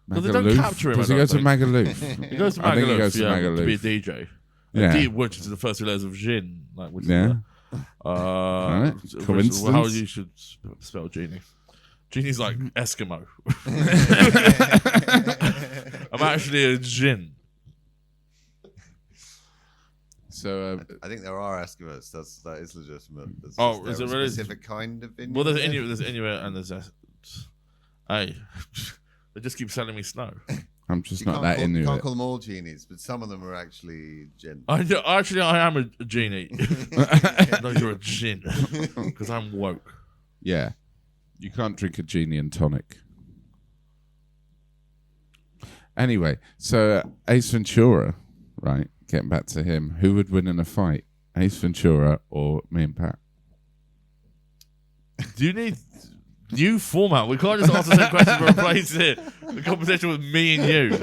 But they don't capture him. Does he go to Magaluf? He goes to Magaluf. I think he goes to Magaluf to be a DJ. Yeah. Which is the first 2 layers of Jin. Which Yeah. Right. Coincidence? How you should spell genie. Genie's like Eskimo. I'm actually a Jin. So I think there are Eskimos. That is legitimate. Is it really? Specific kind of Inuit? Well, there's Inuit and there's hey, they just keep selling me sno. I'm just not that Inuit. You can't call them all genies, but some of them are actually Jin. I am a genie. No, you're a Jin because I'm woke. Yeah, you can't drink a genie and tonic. Anyway, so Ace Ventura, right? Getting back to him, who would win in a fight, Ace Ventura or me and Pat? Do you need new format? We can't just ask the same question and replace it. The conversation with me and you.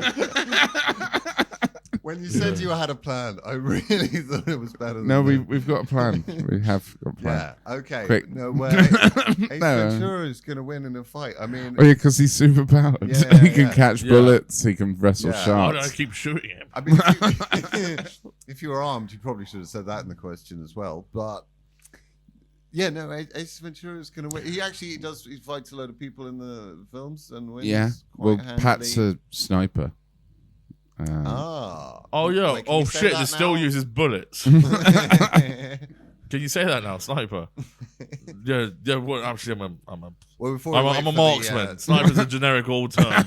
When you said you had a plan, I really thought it was better than No, that. we've got a plan. We have got a plan. Yeah, okay. Quick. No way. Ace Ventura is going to win in a fight. I mean... Oh, yeah, because he's super powered. Yeah, he can catch Yeah. bullets. He can wrestle Why sharks. don't I keep shooting him? I mean, if you were armed, you probably should have said that in the question as well. But yeah, no, Ace Ventura is going to win. He actually does. He fights a load of people in the films and wins. Yeah. Well, handily. Pat's a sniper. Oh yeah. Wait, can Oh you say shit! that This still now? uses bullets. Can you say that now, sniper? Yeah. Well, actually, I'm a marksman. Sniper's a generic all term.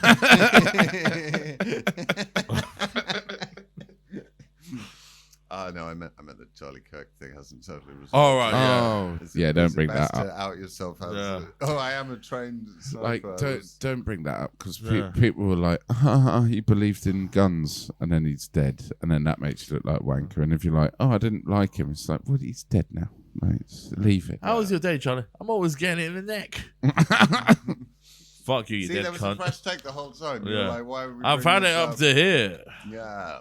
No, I meant the Charlie Kirk thing hasn't totally resolved. Oh right. Yeah. Oh, yeah. Don't bring that To up. out yourself as Yeah. I am a trained Like, sniper. don't bring that up because Yeah. people were like, he believed in guns, and then he's dead, and then that makes you look like a wanker. And if you're like, I didn't like him, it's like, well, he's dead now. Like, just leave it. How was your day, Charlie? I'm always getting it in the neck. Fuck you, you See, dead there was cunt. a fresh take the whole time. You were Yeah. like, why are we I've bringing had it this up to here. Yeah.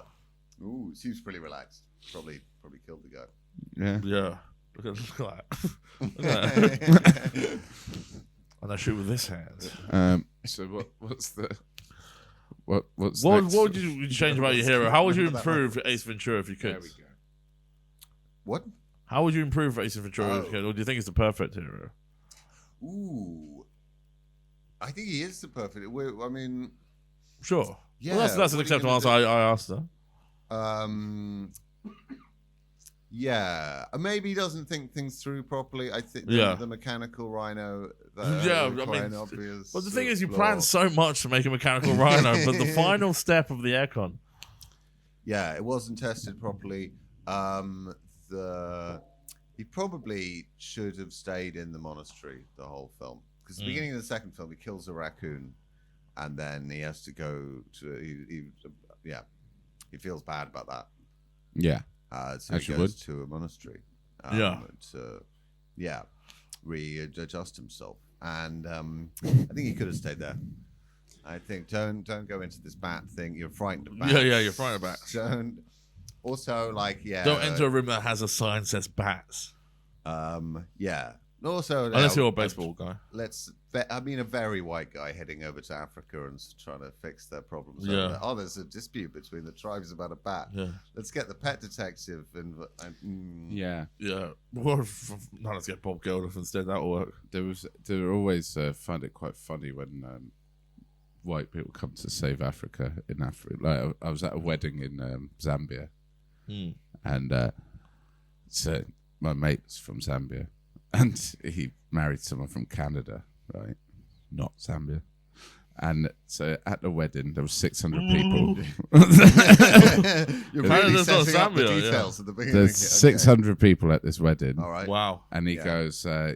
Ooh, seems pretty relaxed. Probably killed the guy. Yeah. Yeah. Look at that. Look at that. And I shoot with this hand. So what's next? What would you change about your hero? How would you improve Ace Ventura if you could? There we go. What? How would you improve Ace Ventura if you could? Or do you think it's the perfect hero? Ooh. I think he is the perfect. I mean, Sure. yeah. Well, that's an acceptable answer. I asked her. Yeah. Maybe he doesn't think things through properly. I think the mechanical rhino. Obvious. But the thing is, you plan so much to make a mechanical rhino, but the final step of the aircon. Yeah, it wasn't tested properly. He probably should have stayed in the monastery the whole film. Because the beginning of the second film, he kills a raccoon, and then he has to go to. He feels bad about that. Yeah. So he goes to a monastery. To readjust himself, and I think he could have stayed there. I think don't go into this bat thing. You're frightened of bats. Yeah, you're frightened of bats. Don't enter a room that has a sign that says bats. Also, unless you're a baseball guy. A very white guy heading over to Africa and trying to fix their problems. Yeah. Oh, there's a dispute between the tribes about a bat. Yeah. Let's get the pet detective. Yeah. Or let's get Bob Geldof instead. That'll work. They always find it quite funny when white people come to save Africa in Africa. Like I was at a wedding in Zambia, and so my mate's from Zambia. And he married someone from Canada, right? Not Zambia. And so at the wedding, there were 600 people. You're really setting up the details at the beginning. There's 600 people at this wedding. All right. Wow. And he goes, so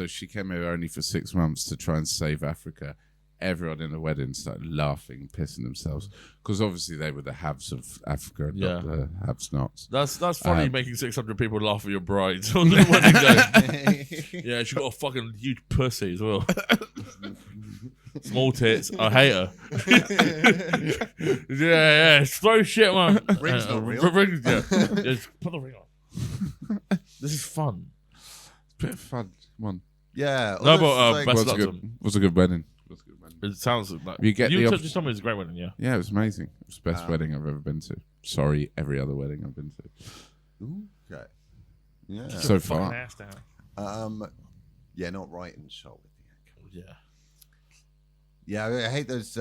she came here only for 6 months to try and save Africa. Everyone in the wedding started laughing, pissing themselves. Because obviously they were the haves of Africa and not the haves-nots. That's funny, making 600 people laugh at your bride on the wedding day. Yeah, she got a fucking huge pussy as well. Small tits. I hate her. yeah. Throw shit, man. Ring's not real. Just put the ring on. This is fun. It's a bit of fun. Come on. Yeah. No, but best luck to them. Was a good wedding. It sounds like you just told me it was a great wedding, yeah. Yeah, it was amazing. It was the best wedding I've ever been to. Sorry, every other wedding I've been to. Okay. Yeah. So far. Ass down. Not right in shot with the ankle. Yeah. Yeah, I hate those.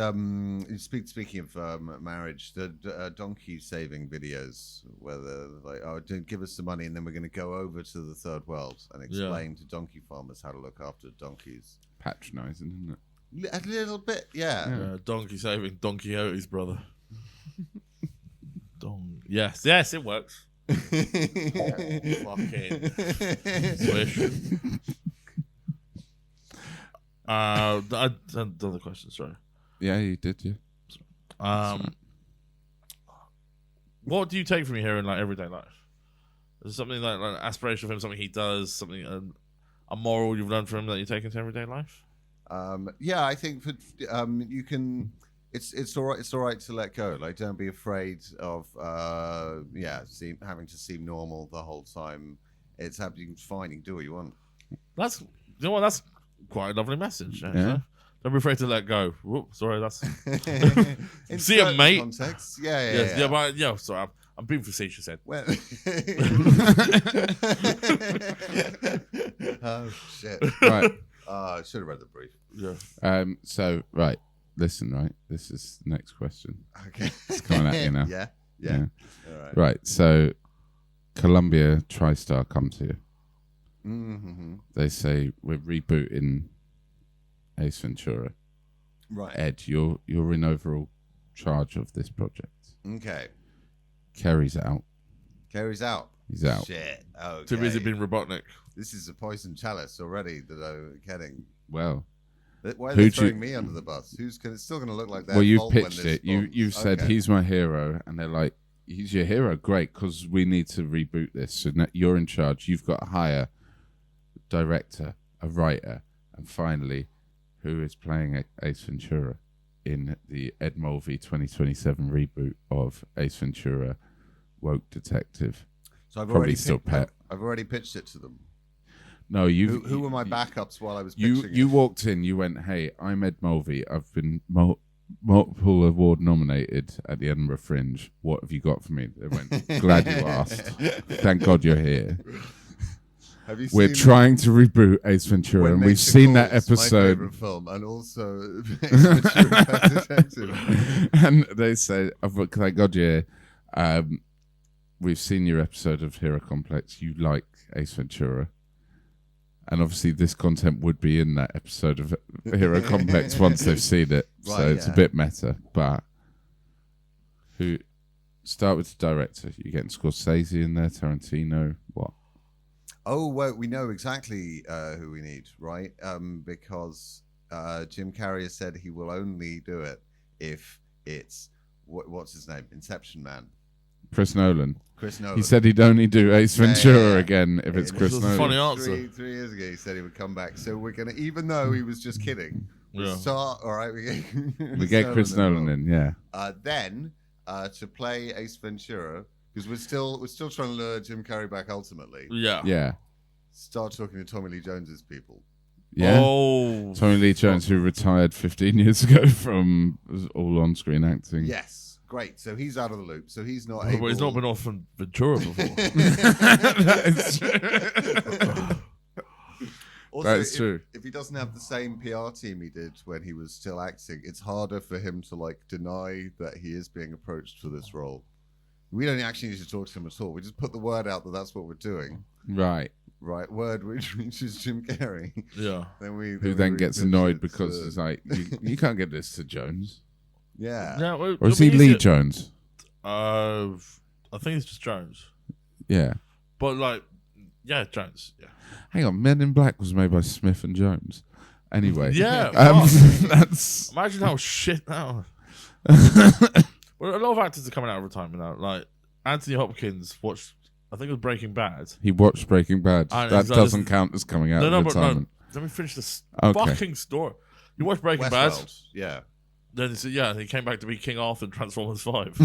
Speaking of marriage, the donkey saving videos where they're like, "Oh, give us some money, and then we're going to go over to the third world and explain to donkey farmers how to look after donkeys." Patronising, isn't it? A little bit, yeah. Donkey saving Don Quixote's brother. Yes, it works. Fucking swish. I had other questions, sorry. Yeah, you did, yeah. What do you take from you here in like everyday life? Is there something like an aspiration for him, something he does, something a moral you've learned from him that you take into everyday life? I think you can. It's all right. It's all right to let go. Like, don't be afraid of having to seem normal the whole time. It's happening. Fine. You can do what you want. That's quite a lovely message. Yeah. Don't be afraid to let go. Whoops, sorry, that's. See ya, mate. Context. Yeah. Sorry, I'm being facetious, Ed. Well, oh shit! Right. I should have read the brief. Yeah. So right, listen. Right, this is the next question. Okay. It's coming at you now. Yeah. All right. Right. So, Columbia TriStar comes here. Mm-hmm. They say we're rebooting Ace Ventura. Right. Ed, you're in overall charge of this project. Okay. Kerry's out. Carries out. He's out. Shit. Okay. Too busy being Robotnik. This is a poison chalice already that I'm getting. Well, why are they throwing me under the bus? It's still going to look like that. Well, you pitched it. You've said he's my hero, and they're like, he's your hero. Great, because we need to reboot this. So now you're in charge. You've got to hire a director, a writer, and finally, who is playing Ace Ventura in the Ed Mulvey 2027 reboot of Ace Ventura, Woke Detective. So I've Probably still pet. I've already pitched it to them. No, who were my backups while I was pitching you walked in, you went, "Hey, I'm Ed Mulvey. I've been multiple award nominated at the Edinburgh Fringe. What have you got for me?" They went, "Glad you asked. Thank God you're here." Have you We're seen trying to reboot Ace Ventura, When and we've Nature seen that Calls, my episode. favourite film, and also Ace Ventura, Pet Detective. And they say, thank God, we've seen your episode of Hero Complex. You like Ace Ventura. And obviously this content would be in that episode of Hero Complex once they've seen it. Right, So it's a bit meta. But start with the director. You're getting Scorsese in there, Tarantino, what? Oh, well, we know exactly who we need, right? Because Jim Carrey has said he will only do it if it's, what's his name? Inception Man. Chris Nolan. Chris Nolan. He said he'd only do Ace Ventura again if it's Chris Nolan. Funny answer. 3 years ago, he said he would come back. So we're going to, even though he was just kidding, all right, we get Chris Nolan in, yeah. Then to play Ace Ventura, because we're still trying to lure Jim Carrey back ultimately. Yeah. Start talking to Tommy Lee Jones's people. Yeah. Oh. Tommy Lee Jones, who retired 15 years ago from all on-screen acting. Yes. Great. So he's out of the loop. So he's not But able... he's not been off from Ventura before. That's true. Also, That is true. If he doesn't have the same PR team he did when he was still acting, it's harder for him to like deny that he is being approached for this role. We don't actually need to talk to him at all. We just put the word out that that's what we're doing. Right. Right. Word which reaches Jim Carrey. Yeah. Who then gets annoyed because it's like, you can't get this to Jones. Yeah. Yeah. Well, Or is he Lee Jones? I think it's just Jones. Yeah. But like, yeah, Jones. Yeah. Hang on, Men in Black was made by Smith and Jones. Anyway. Yeah. That's... Imagine how shit now. Well, a lot of actors are coming out of retirement now. Like Anthony Hopkins watched, I think it was Breaking Bad. He watched Breaking Bad. And that doesn't count as coming out of retirement. Let me finish this Okay. fucking story. You watched Breaking Bad? Yeah. Then he came back to be King Arthur in Transformers 5.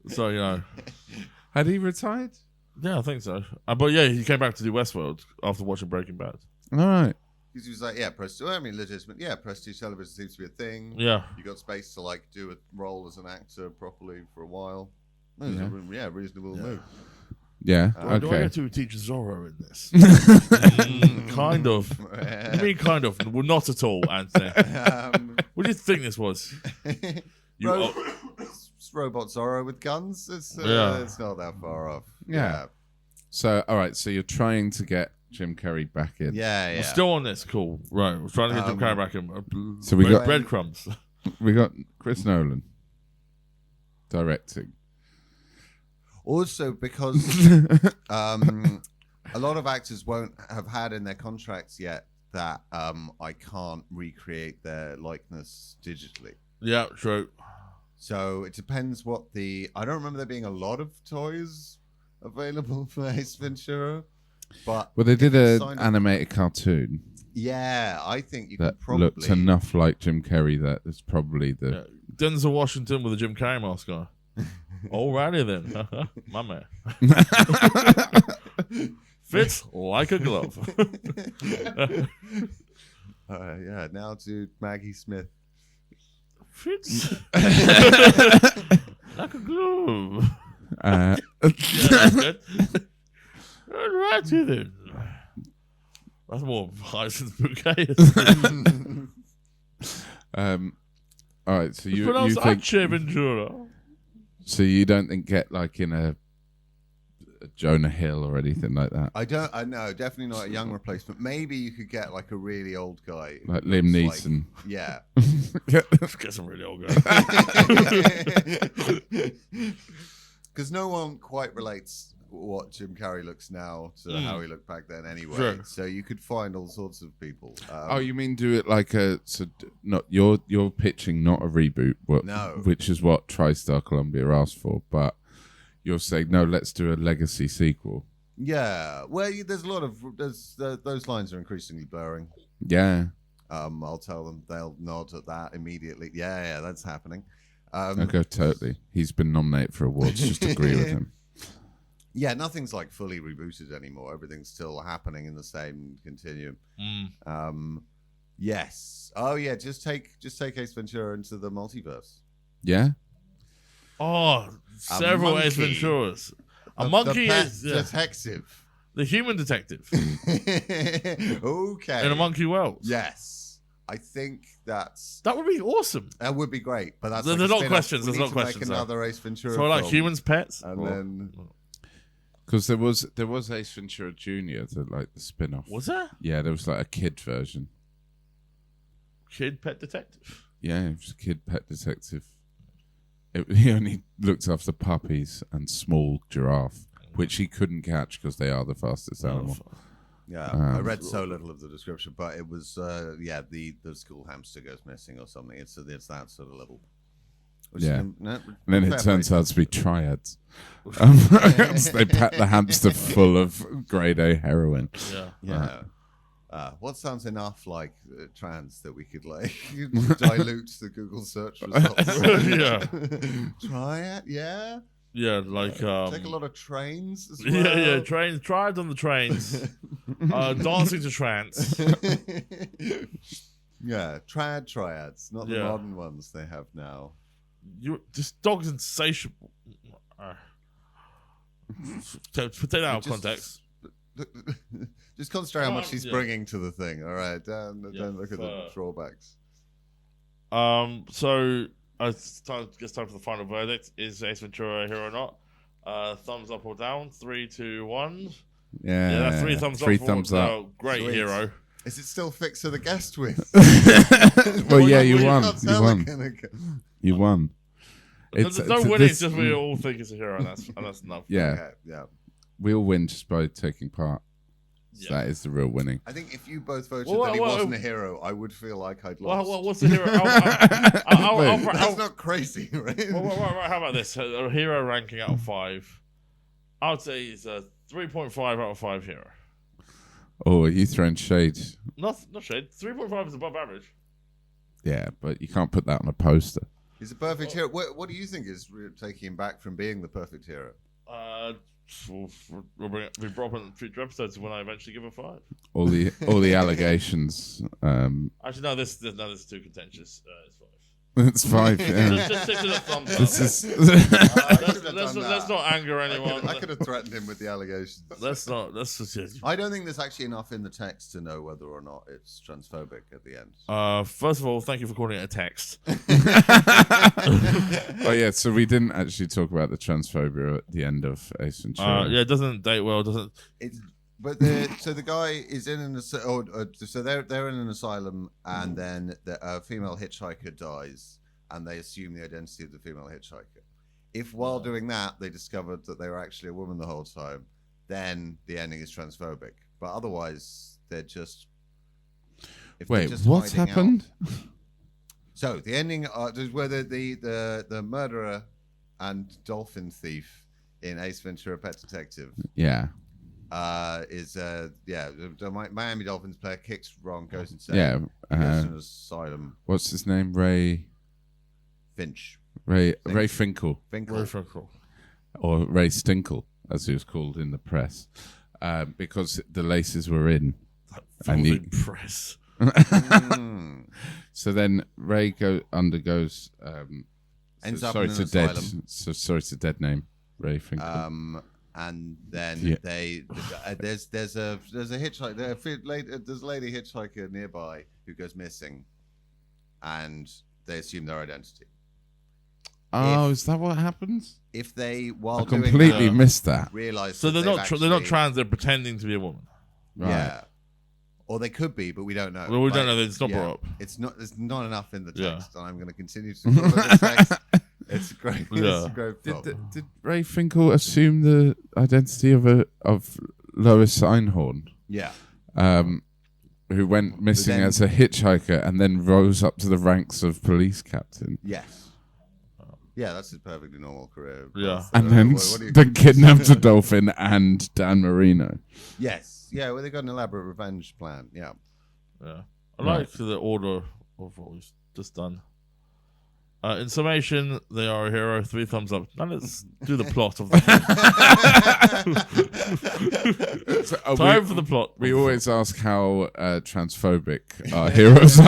So, you know. Had he retired? Yeah, I think so. But yeah, he came back to do Westworld after watching Breaking Bad. All right. Because he was like, legitimate. Yeah, prestige television seems to be a thing. Yeah. You got space to like do a role as an actor properly for a while. Reasonable move. Yeah. Do I Okay. get to teach Zorro in this? Kind of. I mean, kind of. Well, not at all, Anthony. What do you think this was? It's Robot Zorro with guns. It's not that far off. Yeah. So, all right. So you're trying to get Jim Carrey back in. Yeah. We're still on this. Cool. Right. We're trying to get Jim Carrey back in. So we got breadcrumbs. We got Chris Nolan directing. Also, because a lot of actors won't have had in their contracts yet that I can't recreate their likeness digitally. Yeah, true. So it depends what I don't remember there being a lot of toys available for Ace Ventura. But well, they did an animated cartoon. Yeah, I think you that could probably... looked enough like Jim Carrey that it's probably the... Yeah. Denzel Washington with a Jim Carrey mask on. Alrighty then. My man. Fits like a glove. Yeah, now to Maggie Smith. Fits like a glove. Yeah, good. Alrighty then. That's more Hyacinth Bouquet. All right, so you think Ventura. So you don't think get like in a Jonah Hill or anything like that? I know, definitely not a young replacement. Maybe you could get like a really old guy. Like Liam Neeson. Yeah. Get some really old guy. Because no one quite relates what Jim Carrey looks now to how he looked back then anyway. Sure. So you could find all sorts of people. Oh, you mean do it like not you're pitching not a reboot, No. which is what TriStar Columbia asked for, but you're saying no, let's do a legacy sequel. Yeah. Well, there's a lot of those lines are increasingly blurring. Yeah. I'll tell them, they'll nod at that immediately. Yeah, that's happening. Okay, totally. He's been nominated for awards. Just agree with him. Yeah, nothing's like fully rebooted anymore. Everything's still happening in the same continuum. Yes. Oh yeah, just take Ace Ventura into the multiverse. Yeah. Oh, several monkey. Ace Venturas. A monkey pet is detective. the human detective Okay. in a monkey world. Yes. I think that would be awesome. That would be great, but that's There's like not a questions. spin-off. There's not We need to questions. make another Ace Ventura So like film. humans, pets, And then Because there was Ace Ventura Jr. like the spin-off. was there Yeah, there was like a kid version. kid pet detective? Yeah, it was a kid pet detective. He only looked after puppies and small giraffe, which he couldn't catch because they are the fastest animal. yeah, I read so little of the description, but it was the school hamster goes missing or something. It's that sort of level. Yeah. And then it turns out to be triads. So they pack the hamster full of grade A heroin. Yeah. What sounds enough like trans that we could like dilute the Google search results? Yeah. Triad, yeah. Yeah, like Take a lot of trains as well. Yeah, trains. Tried on the trains. Dancing to trance. Yeah, triads, not the modern ones they have now. This dog's insatiable. Take that out of context. Just concentrate how much he's bringing to the thing. All right, don't look at the drawbacks. So it's time for the final verdict. Is Ace Ventura a hero or not? Thumbs up or down? 3, 2, 1. Yeah, that's 3 thumbs up. 3 thumbs up. Great Sweet. hero. Is it still Fixer the guest with? Well, yeah, you won. You won. There's no winning. It's just we all think it's a hero, and that's enough. Yeah, Okay, yeah. we all win just by taking part. So that is the real winning. I think if you both voted that he wasn't a hero, I would feel like I'd lost. What's the hero? That's not crazy, right? Right, how about this? A hero ranking out of 5. I would say it's a 3.5 out of 5 hero. Oh, are you throwing shade? Not shade. 3.5 is above average. Yeah, but you can't put that on a poster. He's a perfect hero. What do you think is taking him back from being the perfect hero? We brought up in future episodes when I eventually give a 5. All the allegations. Actually, no, this is too contentious. It's 5. It's 5. Yeah. Just stick to the thumbs up. This is. Let's not anger anyone. I could have threatened him with the allegations. Let's just. I don't think there's actually enough in the text to know whether or not it's transphobic at the end. First of all, thank you for calling it a text. Oh yeah, so we didn't actually talk about the transphobia at the end of Ace Ventura. Yeah, it doesn't date well. Doesn't. But so the guy is in an so they're in an asylum, and then a female hitchhiker dies, and they assume the identity of the female hitchhiker. If while doing that they discovered that they were actually a woman the whole time, then the ending is transphobic. But otherwise, they're just. Wait, what's happened? So the ending is where the murderer and dolphin thief in Ace Ventura: Pet Detective. Yeah. The Miami Dolphins player kicks wrong, goes insane. Yeah. Goes to an asylum. What's his name? Ray Finkel. Or Ray Stinkle, as he was called in the press, because the laces were in. And press. So then Ray undergoes. Ends up in an asylum. Sorry to dead name. Ray Finkel. And then there's a hitchhiker. There's a lady hitchhiker nearby who goes missing, and they assume their identity. Oh, is that what happens? If they I completely missed that. Realize so they're not trans. They're pretending to be a woman. Right. Yeah, or they could be, but we don't know. Well, we don't know. It's not brought up. It's not. There's not enough in the text, and I'm going to continue to follow the text. It's great. Yeah. It's a great film. Did Ray Finkel assume the identity of Lois Einhorn? Yeah. Who went missing as a hitchhiker and then rose up to the ranks of police captain. Yes. Yeah, that's a perfectly normal career. Yeah. And then kidnapped a dolphin and Dan Marino. Yes. Yeah, well, they got an elaborate revenge plan. Yeah. Yeah. I like the order of what we've just done. In summation, they are a hero. 3 thumbs up. Now let's do the plot of the film. Time for the plot. We always ask how transphobic our heroes are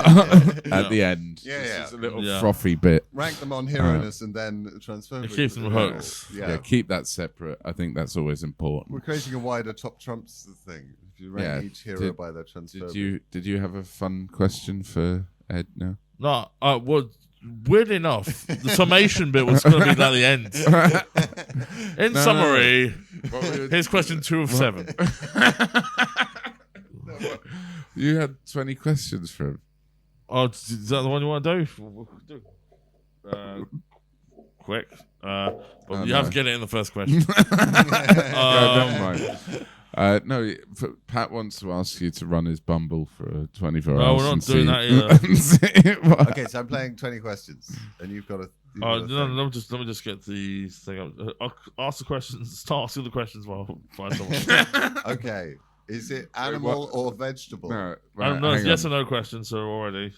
at the end. Yeah, This yeah. is a little frothy bit. Rank them on heroiness and then transphobic. It keeps them hooked. Yeah, keep that separate. I think that's always important. We're creating a wider top trumps thing. If you rank each hero by their transphobia. Did you have a fun question for Ed? No. No, well, weird enough, the summation bit was going to be at the end. In summary, here's question 2 of 7. You had 20 questions for him. Oh, is that the one you want to do? Quick. But you have to get it in the first question. Never mind. No, Pat wants to ask you to run his Bumble for 24 hours. No, we're not doing that either. Okay, so I'm playing 20 questions, and you've got to. Let me just get the thing up. I'll ask the questions. Start asking the questions while I find someone. Okay, is it animal or vegetable? No, No, it's yes or no question. So already,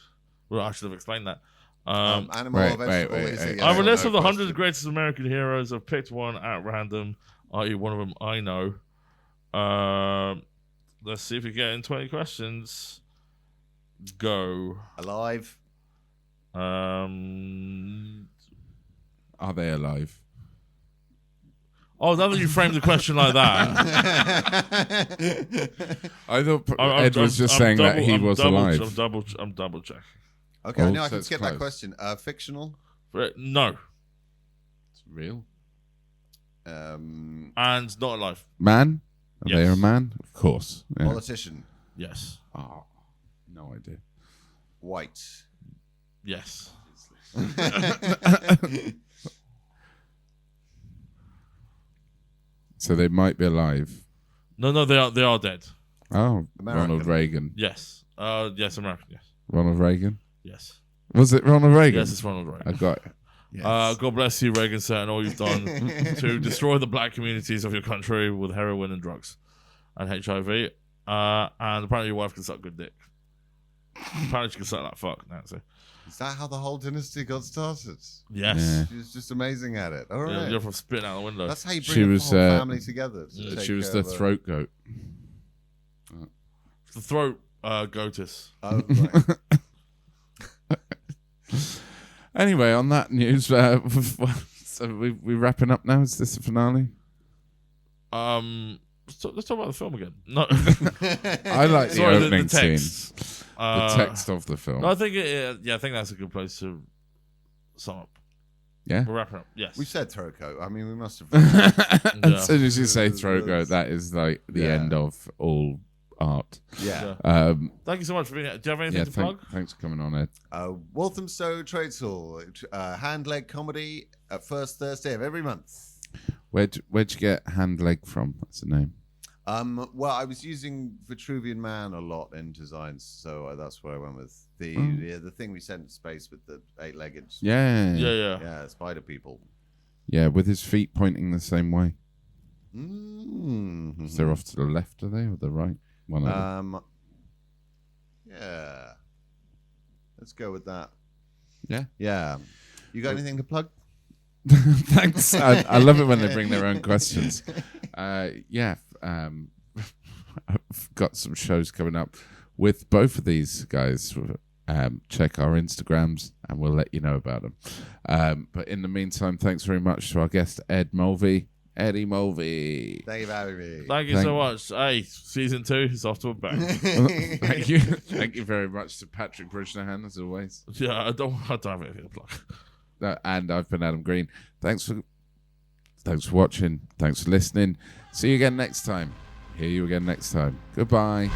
well, I should have explained that. Animal or vegetable? Is it yes I have a or list no of the 100 question? greatest American heroes. I've picked one at random, i.e., one of them I know. Let's see if we get in 20 questions. Go. Alive. Are they alive? Oh, now that you framed the question like that. I thought Ed was just saying that he was alive. I'm double checking. Okay, Oh, now I so can it's skip close. that question. Fictional. No. It's real. And not alive. Man? Are they Yes. a man? Of course. Yeah. Politician. Yes. Oh, no idea. White. Yes. So they might be alive. No, they are dead. Oh, American. Ronald Reagan. Yes. Yes, American. Yes. Ronald Reagan? Yes. Was it Ronald Reagan? Yes, it's Ronald Reagan. I got it. Yes. God bless you, Reagan, sir, and all you've done to destroy the black communities of your country with heroin and drugs and HIV. And apparently your wife can suck good dick. Apparently she can suck that fuck, Nancy. Is that how the whole dynasty got started? Yes. Yeah. She was just amazing at it. All right. You're from spitting out the window. That's how you She bring was, the whole family together. She was the throat goat. The throat goatus. Oh, right. Anyway, on that news, so we wrapping up now? Is this the finale? Let's talk about the film again. No. I like the opening scene. text. The text of the film. No, I think I think that's a good place to sum up. Yeah. We're wrapping up. Yes. We said throat coat. I mean, we must have. As soon as you say throat goat, that is like the end of all art. Yeah. Thank you so much for being here. Do you have anything to plug? Thanks for coming on, Ed. Walthamstow Trades Hall, hand leg comedy at first Thursday of every month. Where'd you get hand leg from? What's the name? Well, I was using Vitruvian Man a lot in designs, so that's what I went with. The thing we sent to space with the 8-legged. Yeah. Spider people. Yeah, with his feet pointing the same way. Mm-hmm. So they're off to the left, are they, or the right? One of them. Yeah. Let's go with that. Yeah. Yeah. You got anything to plug? Thanks. I love it when they bring their own questions. Yeah. I've got some shows coming up with both of these guys. Check our Instagrams and we'll let you know about them. But in the meantime, thanks very much to our guest, Ed Mulvey. Eddie Mulvey. Thank you for having me. Thank you so much. Hey, season 2 is off to a bang. Thank you. Thank you very much to Patrick Bridgnahan, as always. Yeah, I don't have anything to plug. And I've been Adam Green. Thanks for watching. Thanks for listening. See you again next time. Hear you again next time. Goodbye.